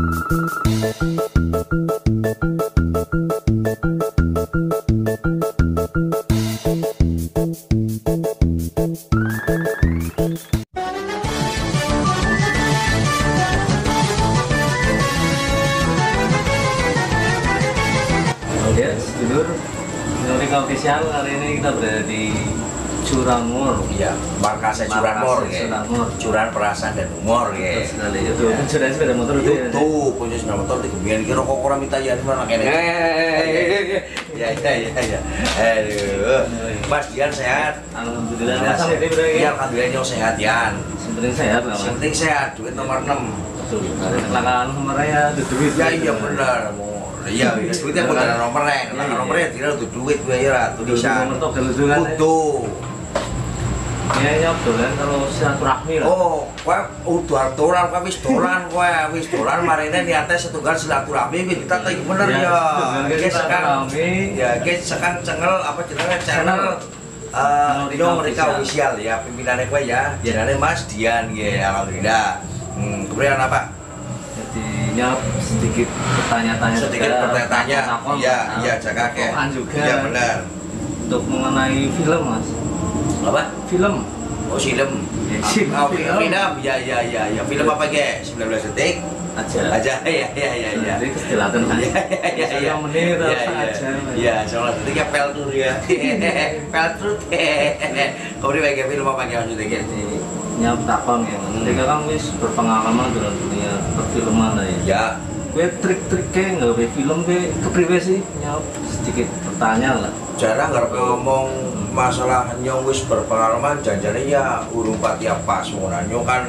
Ya, sedulur, Nurika Official kali ini kita berada di Curanmor. Iya, markasnya Curanmor ya. Curan perasaan dan humor ya. Sekali itu. Sudah sepeda motor itu ya. Tuh, punya sepeda motor di kemudian kira kok orang minta ya mana kene. Ya. Aduh. Mas Dian sehat? Alhamdulillah. Iya, alhamdulillah sehat Dian. Penting sehat lah. Penting sehat, duit nomor 6. Betul. Kecelakaan nomornya ya duit. Ya iya benar. Iya, duitnya bukan nomornya, nomornya tidak tuh duit gue ya, tulisan. Butuh. Ya dolan kalau silaturahmi lah. Oh, udah dolan, wis dolan, marine niatnya setunggal silaturahmi, kita tadi bener ya. Guys sekarang channel apa channel Nurika Official ya, pimpinannya gue ya, jenenge Mas Dian ya, alhamdulillah. Kemudian apa? Jadinya sedikit bertanya-tanya. Iya, jaga ke. Juga. Iya benar. Untuk mengenai film, Mas. Apa? Film. Oh, film. Film. Ya. Film apa, guys? 19 detik. Aja. Ya. Jadi kestilatan kan. Iya. Menit aja. Iya, 19 detik ya peltur ya. Peltur. Kau ini film apa maksudnya, guys? Nyap takon ya, ketika kan wis berpengalaman dalam dunia perfilman lah ya. Ya. Gue trik-triknya nggak be film gue kepriwe sih, nyap sedikit bertanya lah. Jarang nggak ngomong masalah nyong wis berpengalaman, janjane ya urung pati apa semua nyong kan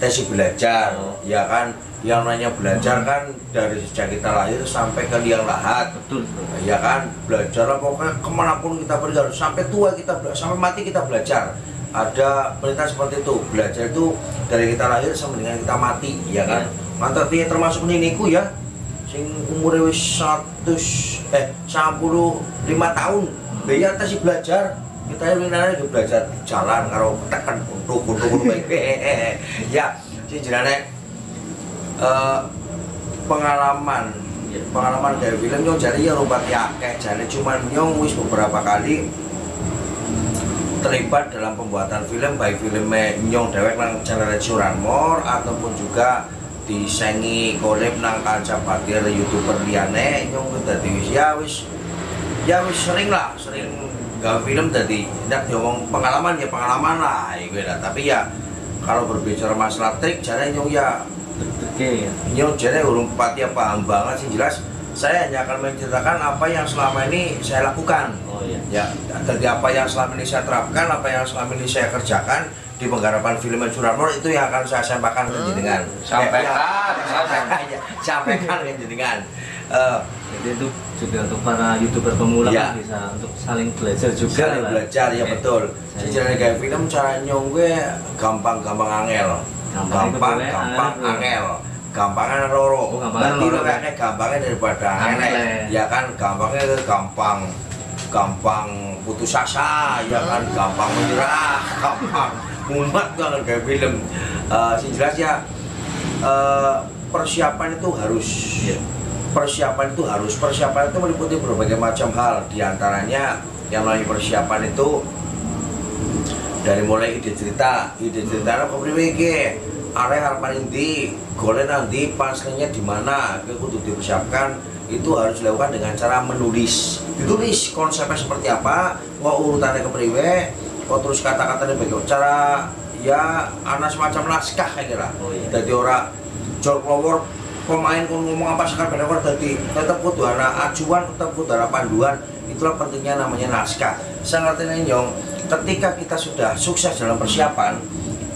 tes belajar, ya kan. Yang namanya belajar kan dari sejak kita lahir sampai ke liang lahat. Betul. Ya kan, belajar lah pokoknya kemanapun kita pergi harus sampai tua kita sampai mati kita belajar. Ada perintah seperti itu, belajar itu dari kita lahir sampai dengan kita mati, ya kan? Mantap dia termasuk niniku ya, sing umurnya wis 95 tahun, dia sih belajar, kita ini juga belajar jalan, kalau tekan untuk baik, ya, sih jenane pengalaman kayak film nyong jadi ya rubat ya, kayak jadi cuman nyong wis beberapa kali terlibat dalam pembuatan film, baik filmnya nyong dewek nang channel Curanmor ataupun juga disengi kolab nang kaca batir YouTuber liyane nyong dadi wis sering gawe film dadi ndak ngomong pengalaman lah iku lah, tapi ya kalau berbicara masalah trik jare nyong ya nyong jare urung pati paham banget sih, jelas saya hanya akan menceritakan apa yang selama ini saya lakukan. Ya, dari apa yang selama ini saya terapkan, apa yang selama ini saya kerjakan di penggarapan film Curanmor itu yang akan saya sampaikan ke jenengan. Sampaikan ke jenengan. Jadi itu juga untuk para YouTuber pemula kan bisa untuk saling belajar juga. Saling belajar ya betul. Sejarah kayak film cara nyong gue gampang angel. Gampang angel. Gampangnya loro, berarti lo kayaknya gampangnya daripada aneh, ya kan gampangnya itu gampang putus asa, ya kan gampang menyerah, gampang mumet kan kayak film. Sing jelas ya persiapan itu meliputi berbagai macam hal, diantaranya yang namanya persiapan itu dari mulai ide ceritanya kepriwe area harapan inti, golek nanti pasnya di mana, kudu dipersiapkan. Itu harus dilakukan dengan cara ditulis konsepnya seperti apa, mau urutannya kepriwe, terus kata-katanya bagaimana, cara ya anak semacam naskah kayak kira. Jadi orang jor flower pemain ngomong apa sekarang benar tadi tetap kudu ana acuan, tetap kudu ana panduan. Itulah pentingnya namanya naskah. Sangat nyong, ketika kita sudah sukses dalam persiapan,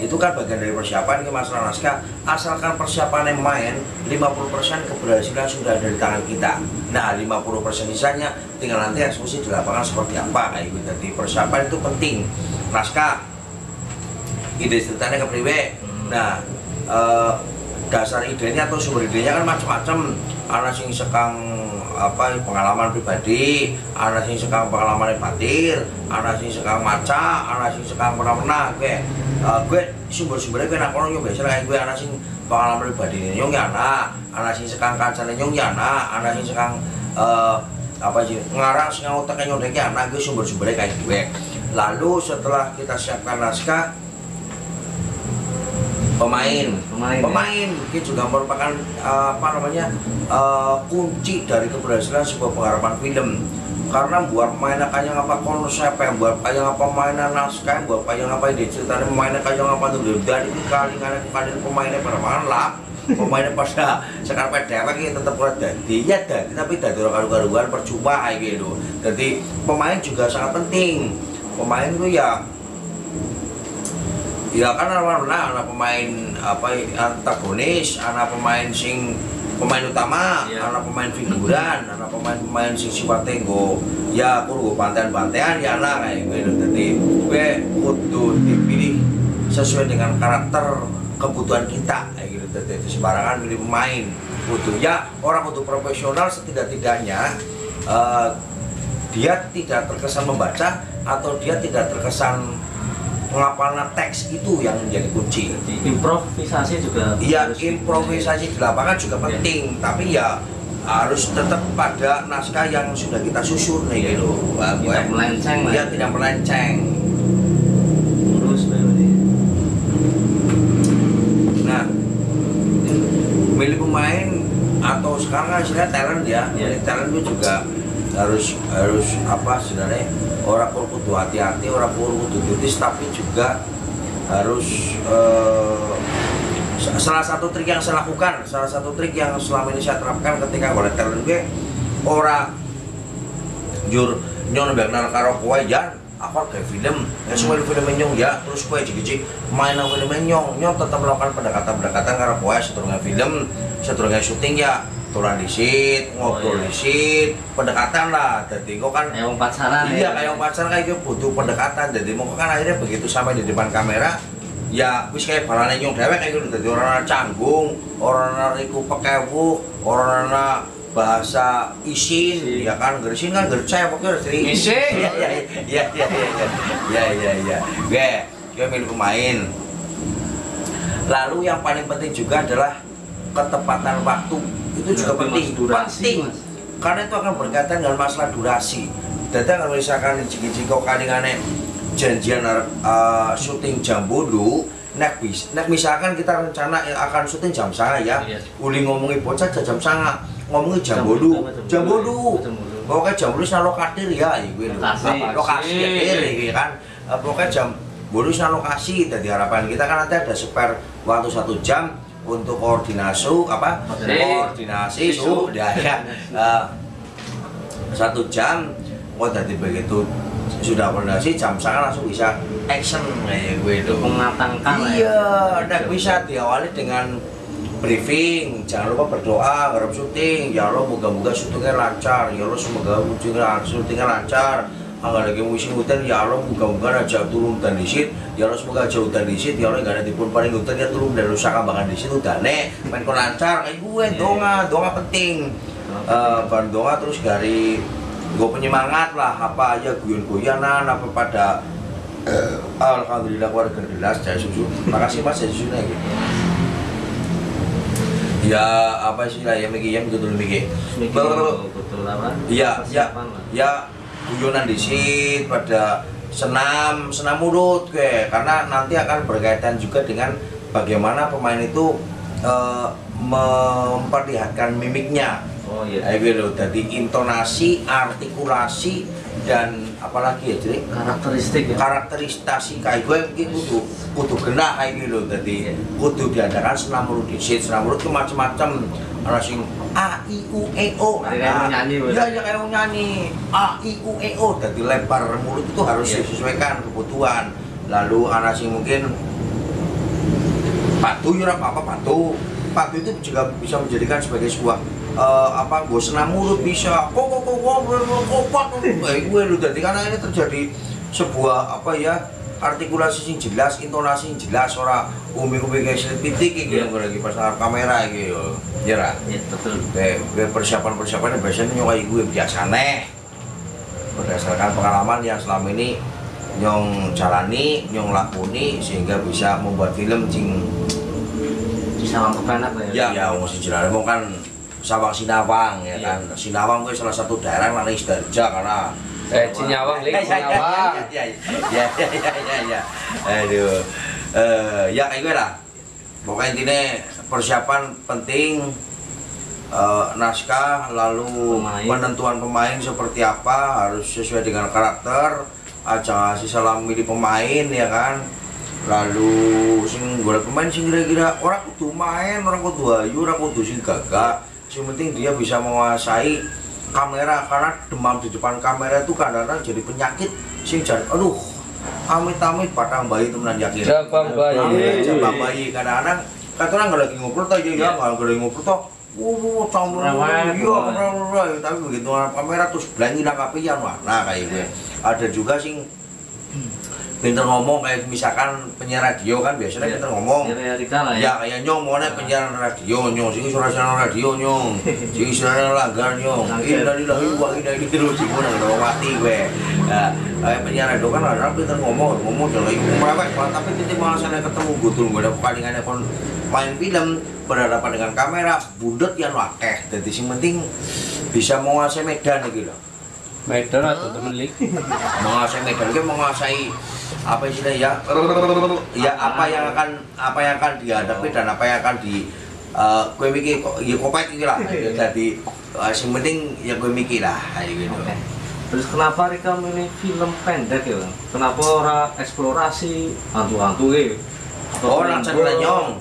itu kan bagian dari persiapan, ini masalah naskah. Asalkan persiapannya main, 50% keberhasilan sudah ada di tangan kita. Nah 50% sisanya tinggal nanti eksekusi di lapangan seperti apa kayak gitu. Jadi persiapan itu penting. Naskah, ide ceritanya kepriwe. Nah dasar idenya atau sumber idenya kan macam-macam. Ana sing sekang pengalaman pribadi, ana sing sekang pengalaman batir, ana sing sekang maca, ana sing sekang pernah gue sumber-sumbernya gue nak kono yo biasa kayak gue ana sing pengalaman pribadi nyong ya anak sing sekang kancane nyong ya anak sing sekang apa sih ngarang sing otak nyong ya anak gue sumber-sumbernya kayak gue. Lalu setelah kita siapkan naskah, pemain ini juga merupakan apa namanya kunci dari keberhasilan sebuah pengharapan film. Karena buat mainan kayak apa konsep, buat kayak apa mainan naskah, buat kayak apa ide ceritanya mainan kayak apa tuh dari kali pemainnya pada lah, pemainnya pada sekarang pada ini tetap jadi tapi dari karu-karuan percuma gitu. Jadi pemain juga sangat penting. Pemain itu ya kan anak pemain apa antagonis, anak pemain pemain utama, anak pemain figuran, anak pemain sing sifatnya ya kudu bantean-bantean ya anak kayak gitu. Jadi gue kudu dipilih sesuai dengan karakter kebutuhan kita kayak gitu. Jadi sembarangan milih pemain kudu ya orang kudu profesional setidak-tidaknya dia tidak terkesan membaca atau dia tidak terkesan menghafalkan teks itu yang menjadi kunci. Improvisasi juga. Iya, improvisasi di lapangan juga penting, tapi ya harus tetap pada naskah yang sudah kita susun nih gitu. Tidak melenceng. Iya, tidak melenceng. Terus berarti. Nah, milih pemain atau sekarang kan istilahnya talent ya. Milih talent itu juga harus apa sebenarnya orang kudu hati-hati, orang kudu kritis, tapi juga harus salah satu trik yang saya lakukan, salah satu trik yang selama ini saya terapkan ketika boleh talent gue orang jur nyong benar karo kowe jan apa kayak film ya semua film nyong ya terus kowe jig-jig main film nyong tetap melakukan pendekatan karo kowe seturungan film seturungan syuting ya tulan disit, ngobrol disit, pendekatan lah. Jadi kok kan kayak pacaran iya kayak pacaran kayak gitu butuh pendekatan. Jadi mau kan akhirnya begitu sampai di depan kamera ya wis kayak balane nyong dewek kayak gitu. Jadi orang canggung, orang iku pekewu, orang bahasa isin ya kan gersin kan gerceh pokoknya harus isin. Iya. Gue milih pemain. Lalu yang paling penting juga adalah ketepatan waktu. Itu juga penting, karena itu akan berkaitan dengan masalah durasi. Jadi kalau misalkan jika kalian janjian syuting jam bodoh, nek misalkan kita rencana akan syuting jam sana ya, uli ngomongin bocah jam sana, ngomongin jam bodoh, pokoknya jam bodoh sana lokatir ya, lokasi ya kan, pokoknya jam bodoh sana lokasi. Jadi harapan kita kan nanti ada spare waktu 1 jam untuk koordinasi sudah ya 1 jam. Tadi begitu sudah koordinasi jam sangat langsung bisa action kayak gue itu mengatangkan iya dan bisa diawali dengan briefing, jangan lupa berdoa garap syuting, ya Allah moga-moga syutingnya lancar, ya Allah semoga syutingnya lancar. Angga lagi musim hutan, ya Allah moga-moga aja turun dan disit, ya Allah semoga aja hutan disit, ya Allah nggak ada tipun paling hutan ya turun dan rusak kambangan disit udane main ko lancar kayak gue. Donga penting, donga terus dari gue penyemangat lah apa aja guyon-guyonan apa pada alhamdulillah keluarga jelas saya susu, makasih mas saya susu lagi ya apa sih lah ya betul apa ya guyonan disit pada senam mulut ke, karena nanti akan berkaitan juga dengan bagaimana pemain itu memperlihatkan mimiknya. Oh iya. Gitu, jadi intonasi, artikulasi dan apalagi ya jadi karakteristik kayak gue gitu kudu kena kayak gitu. Jadi kudu diadakan senam mulut disit, senam mulut itu macam-macam. Ana sing A I U E O. Ya kayak nyanyi A I U E O. Jadi lempar mulut itu harus disesuaikan kebutuhan. Lalu ana sing mungkin patu ya apa patu itu juga bisa menjadikan sebagai sebuah gue senam mulut bisa kok gue lu jadi karena ini terjadi sebuah apa ya artikulasi sing jelas, intonasi sing jelas, ora umi-umi kayak selipitik gitu lagi pasang kamera gitu ya betul. Persiapan-persiapannya biasanya nyokai gue biasa nih berdasarkan pengalaman yang selama ini nyong jalani, nyong lakoni sehingga bisa membuat film sing Sawang Kepenak ya. Ya, wong sejarah mau kan Sawang Sinawang ya kan. Sinawang itu salah satu daerah yang lain Sidoarjo karena Cinyawang, Cinyawang. Ya. Aduh. Ya kayak gue lah. Pokoknya intinya persiapan penting, naskah, lalu penentuan pemain seperti apa harus sesuai dengan karakter, aja salah milih pemain ya kan. Lalu sing golek pemain sing kira-kira orang kudu main, orang kudu ayu, orang kudu sing gagah. Yang penting dia bisa menguasai kamera, karena demam di depan kamera itu kadang-kadang jadi penyakit sing jan aduh amit-amit batang bayi temenan yakin. Jabang bayi. Jabang bayi kadang-kadang kata orang lagi ngobrol tuh ya nggak lagi ngobrol tuh campur iya tapi begitu kamera terus belangi nangkapi ya nah kayak gue. Ada juga sing pinter ngomong, kayak misalkan penyiar radio kan biasanya pinter ngomong ya kayak nyong mau penyiar radio nyong sing suara radio nyong sing suara langgar nyong innalillahi wa inna ilaihi raji'un udah mati gue. Nah kayak penyiar radio kan ada pinter ngomong jalan mewek tapi kita malah sana ketemu gutul gue ada pertandingannya pun main film berhadapan dengan kamera budut yang wakeh. Jadi sing penting bisa menguasai medan gitu. Medan atau temelik? Menguasai medan, dia menguasai apa istilahnya ya apa yang akan dihadapi dan apa yang akan di gue mikir kok ya kopet gitu lah. Jadi yang penting ya gue mikir lah gitu. Okay. Terus kenapa Rika milih film pendek ya Bang? Kenapa orang eksplorasi hantu-hantu gitu? Oh, nang channel Nyong,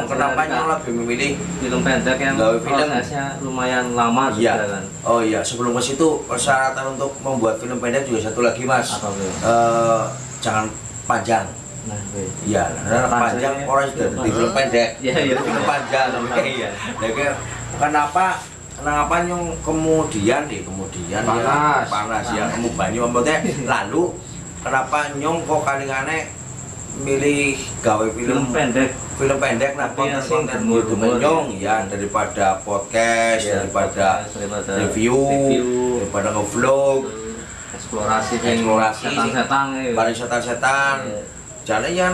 kenapa Nyong lebih memilih film pendek yang prosesnya lumayan lama juga kan? Oh iya, sebelum ke situ persyaratan untuk membuat film pendek juga satu lagi Mas. Apa itu? Jangan panjang. Nah, iya, karena panjang orang sudah di film pendek. Iya, film panjang. Iya. Kenapa Nyong kemudian panas ya, kamu banyu maksudnya. Lalu kenapa Nyong kok kalingane milih gawe film pendek nah konten YouTube Nyong ya daripada podcast, daripada review, daripada nge-vlog, eksplorasi setan jane ya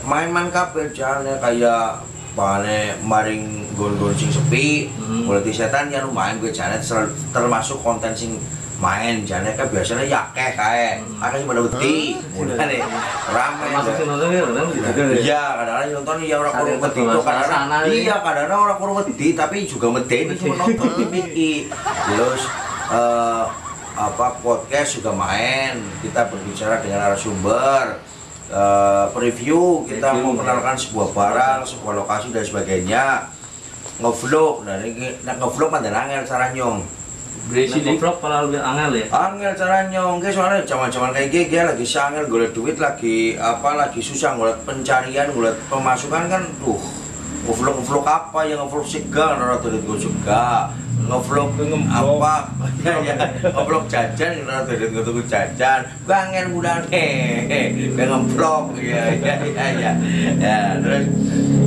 main kabeh jane kayak bane maring gon-gon sing sepi berarti setan ya main gue jane termasuk konten sing main jane kan biasanya yakeh kae akeh sing pada wedi mulane rame iya kadang-kadang nonton ya ora kurang wedi kadang-kadang ora kurang wedi tapi juga medeni cuma nonton iki terus podcast juga main, kita berbicara dengan narasumber, preview, kita mengenalkan sebuah barang, sebuah lokasi dan sebagainya, nge-vlog. Nah ini nge-vlog panjang angel cara Nyong. Berisi di vlog malah lebih angel ya? Angel cara Nyong, soalnya zaman-zaman kayak gini lagi sangel golek duit, lagi susah golek pencarian, golek pemasukan kan, nge-vlog apa yang nge-vlog sega, orang tuh gue juga nge-vlog apa ya nge-vlog jajan orang tuh gue jajan, bangen mudah nge-vlog ya terus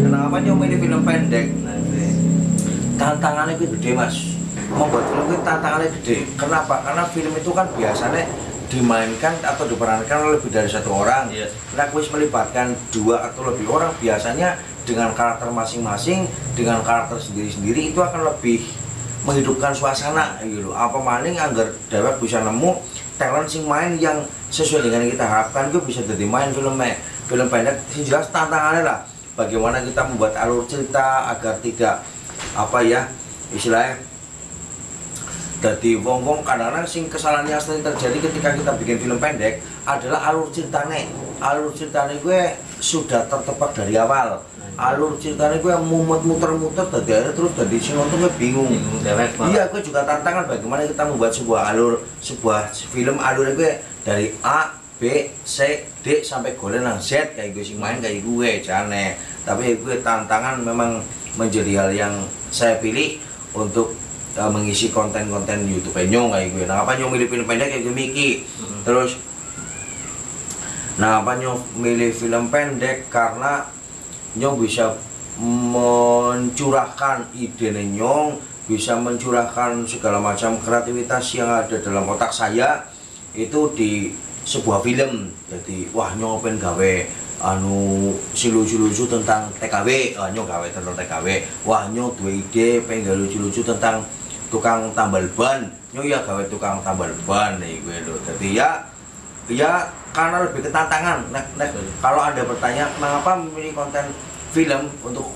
kenapa Nyong ini film pendek? Tantangannya gede Mas. Membuat film itu tantangannya gede. Kenapa? Karena film itu kan biasanya dimainkan atau diperankan oleh lebih dari satu orang. Nah, kuis melibatkan 2 atau lebih orang biasanya dengan karakter masing-masing, dengan karakter sendiri-sendiri itu akan lebih menghidupkan suasana gitu. Apa maning agar dewek bisa nemu talent sing main yang sesuai dengan yang kita harapkan itu bisa jadi main film pendek. Sing jelas tantangannya lah bagaimana kita membuat alur cerita agar tidak istilahnya jadi wong-wong kadang-kadang sing kesalahan yang sering terjadi ketika kita bikin film pendek adalah alur ceritanya gue sudah tertebak dari awal. Alur ceritanya gue muter-muter dari terus dari si nonton gue bingung. Iya, gue juga tantangan bagaimana kita membuat sebuah film alurnya gue dari A, B, C, D sampai golek nang Z kayak gue sing main kayak gue jane. Tapi gue tantangan memang menjadi hal yang saya pilih untuk mengisi konten-konten YouTube Nyong kayak gue. Nah, apa Nyong milih film pendek kayak gue Miki. Terus nah, apa Nyong milih film pendek karena Nyong bisa mencurahkan ide Nyong, bisa mencurahkan segala macam kreativitas yang ada dalam otak saya itu di sebuah film. Jadi wah Nyong pengen gawe anu sing lucu-lucu tentang TKW, nyo gawe tentang TKW. Wah, nyo duwe ide pengen lucu-lucu tentang tukang tambal ban, nyo ya gawe tukang tambal ban nih gue lho. Jadi ya karena lebih ketantangan. Kalau Anda bertanya mengapa memilih konten film untuk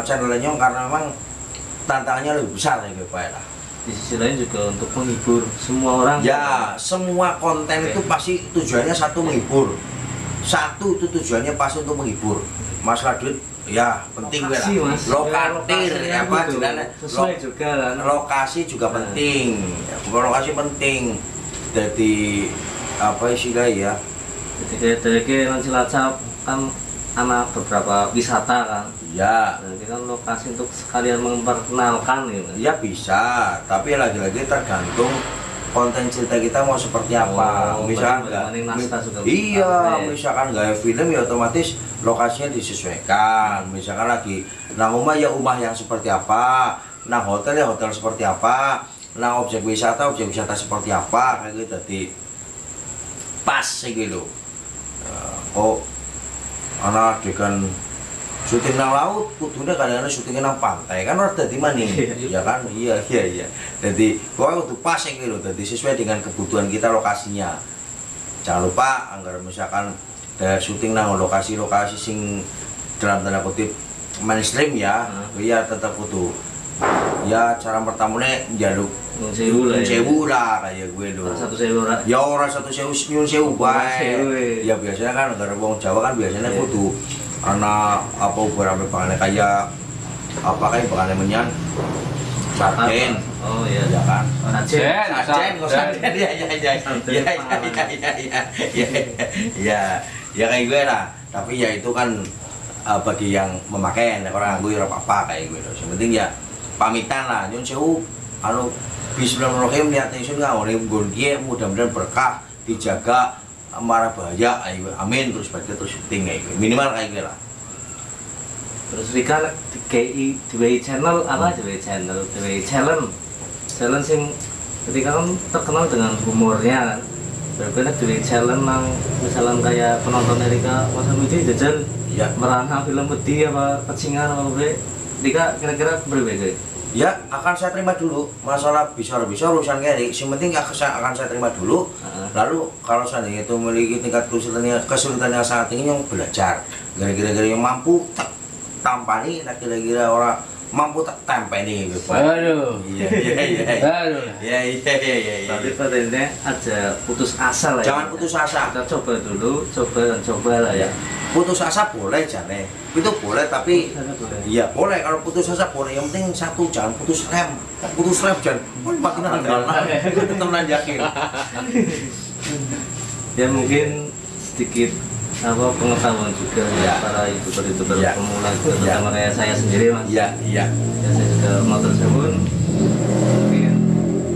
channel nyo, karena memang tantangannya lebih besar ya Pak lah. Di sisi lain juga untuk menghibur semua orang. Ya, semua konten itu pasti tujuannya satu, menghibur. Satu itu tujuannya pasti untuk menghibur. Masalah duit ya penting lah. Lokatir ya apa jalan sesuai juga kan. Lokasi juga penting. Ya, lokasi penting. Jadi apa istilah ya? Jadi kayak nanti Cilacap kan anak beberapa wisata kan. Ya. Jadi kan lokasi untuk sekalian memperkenalkan gitu. Ya bisa, tapi lagi-lagi tergantung konten cerita kita mau seperti apa. Misalkan misalkan gaya film ya otomatis lokasinya disesuaikan. Misalkan lagi nang rumah ya rumah yang seperti apa, nang hotel ya hotel seperti apa, nang objek wisata seperti apa, kayak gitu. Jadi pas gitu. Kok anak adegan syuting nang laut, kudunya kadang-kadang syutingnya nang pantai kan harus dari mana nih, ya kan? Iya. Jadi pokoknya kudu pas yang gitu, jadi sesuai dengan kebutuhan kita lokasinya. Jangan lupa, anggar misalkan dari syuting nang lokasi-lokasi sing dalam tanda kutip mainstream ya, iya tetap kudu. Ya cara pertamanya jaluk sewu lah kayak gue dulu. Satu sewu lah. Ya orang satu sewu nyun sewu baik. Ya biasanya kan negara wong Jawa kan biasanya kudu anak apa beberapa bahannya kayak apa kayak bahannya menyan sarden. Oh iya. Ya kan. Sarden. Ya kayak gue lah. Tapi ya itu kan bagi yang memakai orang gue apa kayak gue. Yang penting ya pamitan lah. Nyun sewu anu bismillahirrahmanirrahim niatnya isun ngawone nggon kiye mudah-mudahan berkah dijaga marah bahaya amin terus baca terus syuting kayak gitu. Minimal kayak gitu lah. Terus Rika di channel apa di challenge sing ketika kan terkenal dengan humornya kan. Berbeda di challenge nang misalnya kayak penonton Rika masa Widi jajal merana film peti apa pecingan apa Rika kira-kira berbeda. Ya akan saya terima dulu, masalah bisa urusan Gary, yang penting akan saya terima dulu. Lalu kalau seandainya itu memiliki tingkat kesulitan yang sangat tinggi, yang belajar kira-kira yang mampu tak tampani, kira-kira orang mampu tak tampani gitu. Aduh. Iya. Tapi pada intinya aja putus asa lah. Jangan putus asa. Kita coba dulu, coba lah ya. Putus asa boleh jane, itu boleh tapi iya boleh kalau putus asa boleh, yang penting satu jangan putus rem jangan makin andalan teman yakin. Ya mungkin sedikit apa pengetahuan juga ya para youtuber pemula terutama kayak saya sendiri mas. Iya. Ya saya juga mau tersebut mungkin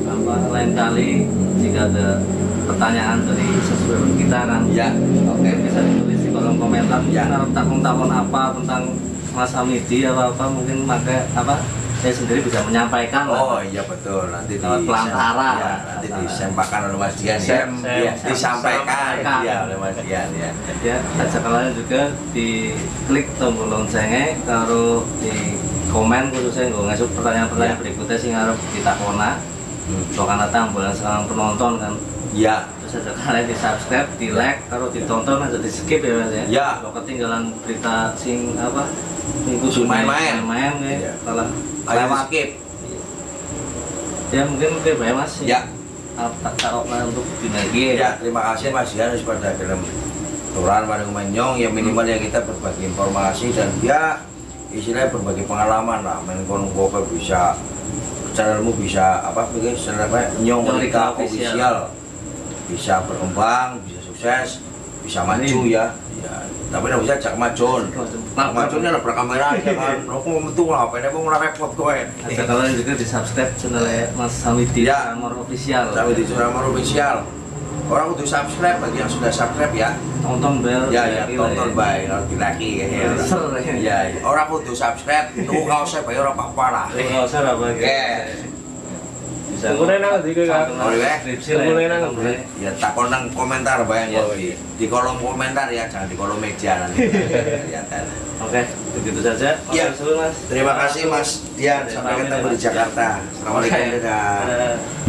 apa lain kali jika ada pertanyaan dari subscriber kita kan oke bisa ditulis di kolom komentar mungkin takon apa tentang Mas Hamidi apa mungkin maka apa saya sendiri bisa menyampaikan iya betul nanti di pelantara nanti disampaikan oleh Mas Dian disampaikan oleh Mas Dian ya ajak kalian juga di klik tombol loncengnya kalau di komen khususnya nggak ngasih pertanyaan berikutnya sih ngarep kita kona karena tambulan sekarang penonton kan. Ya. Terus ada kalian di subscribe, di like, kalau ditonton aja di skip ya mas ya. Ya. Kalau ketinggalan berita sing apa? Minggu main-main ya. Kalau lewat skip. Ya mungkin ya mas. Ya. Tak taruh untuk dibagi. Ya terima kasih Mas Dian pada film Turan pada Menyong ya minimal ya kita berbagi informasi dan ya istilahnya berbagi pengalaman lah. Menkon gue bisa channelmu bisa apa begini channelnya Nyong Rika official bisa berkembang, bisa sukses, bisa maju ya. Tapi nggak bisa cak majon. Majonnya lah berkamera aja kan. Aku mau metu lah, apa ini mau repot kowe. Ada kalian juga di subscribe channelnya Mas Hamidi Suramor official. Hamidi Suramor official. Orang udah subscribe bagi yang sudah subscribe ya. Tonton bel. Ya tonton baik, kalau dilaki ya. Ya orang udah subscribe, itu kalau saya bayar apa-apa lah. Kalau saya apa? bisa Tungguin nang ndi kowe, Kak? deskripsi lah Tungguin ya, nang Bro. Ya takon nang komentar bayang Ya. di kolom komentar ya, jangan di kolom meja nanti. Kelihatan. Oke, begitu saja. Ya. Matur suwun, Mas. Terima kasih Mas Dian, sampai ketemu di Jakarta. Assalamualaikum. Oke. Dadah. Dadah.